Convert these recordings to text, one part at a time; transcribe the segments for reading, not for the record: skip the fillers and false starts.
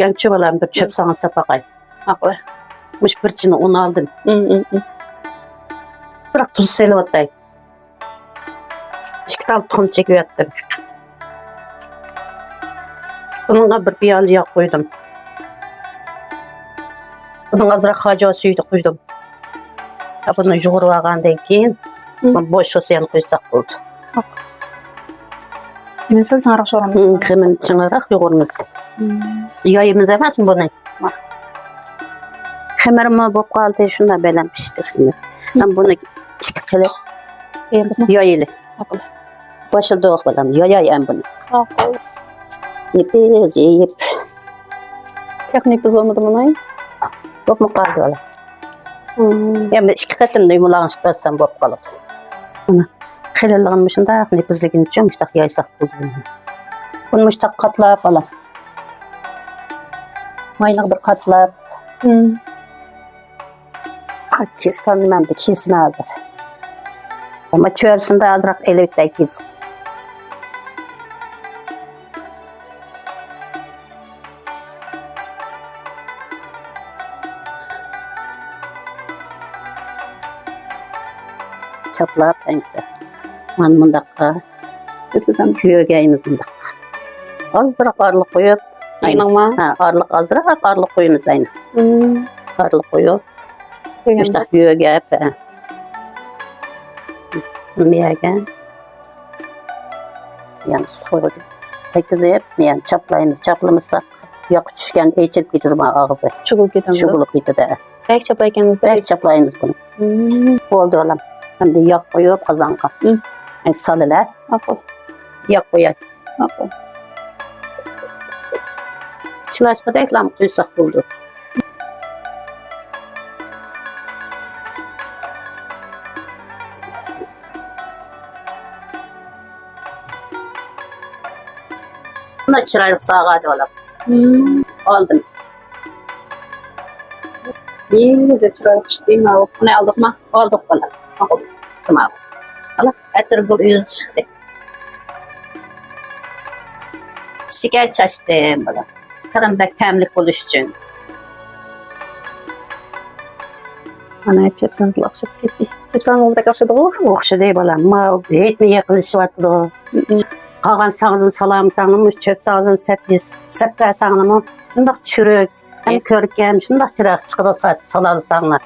Dükkənçi balam bir çöp sana sapaqay. Haklı. Mış bir çini un aldım. Bırak tuz seli atay. Çıktal tohum çekip yattım. Bununla bir piyalı yağ koydum. Bunun azırak haca suyu koydum. Bunu yoğurvagandan keyin boş sosyal koysak oldu. Hemen sel çağırak soğuram. Hemen çınarak yoğurmuz. Yayımız emas mı bunu? Hemerime bop kaldı şunda belem pişti. Ben bunu çıkıp hele Beğendik mi? yayılı. Haklı. Başıldı ok balam. Yayayım bunu. Haklı. Nefes yiyip Teknik biz olmadı mı? bop mu kaldı ola? Yani iki katım da yumulağın çıtarsam bop kalıp. Helallığın da nefesliğini içiyorum. İşte yaysak buldum. Bunu işte katlayıp alam. Maynak bir katlayıp. Kestanım hem de kesini alır. Ama çöğürsünde azırak elbette kes. Çaplayıp en güzel. Mındakka. Götürsem. Yögeyimiz mındakka. Azırak arlık koyup. İnanma. Arlık azırak arlık koyunuz aynı. Arlık koyup. İşte yögeyip. Miyegen. Yani soğudu. Tek güzel yani çaplayınız. Çaplamışsak yak düşken eğçilip gidiyorum ağzı. Çubuğu gidelim. Çubuluk gitti de. Belki çapaykenizde. Belki çaplayınız bunu. Oldu olam. Hem de yak koyup kazanka. Yani salılar. Haklı. Yak koyar. Haklı. Çılaşka da eklam kuysak buldu. Buna çıraylık sağa da olam. Aldım. İyi güzel çıraylık işte. Ne aldık mı? Aldık bana. Aldık. Tamam. Allah ettir bu yüz çıktı. Şeker çaştım bana. Tarımda temlik buluş için. Ana çepsanız akşam gitti. Çepsanız bek akşadı o. Okşu dey balam. Ma etme yakılışı vardı o. Kagan sağızın salamı sağlamış, çöp sağızın sepper sağlamış. Şundak çürük, hem körkem, şundak çırak çıkıda salalı sağlar.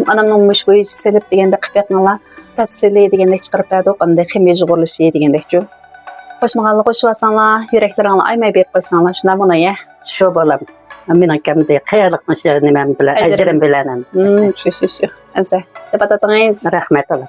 Anamın olmuş bu iş selip degende qıpyatnalar. Tafsili degende çıkarıp verdik. Onda ximici quruluşı degende şu. Qoşmağanlı qoşuvasanlar, yüreklerini aymay berip qoysanlar. Şundan buna ya. Şu balam. Min akemde kıyarlıkmış yerini ben bile, ecrim bilenem. Şu. Ense. Depatatınız. Rahmet olsun.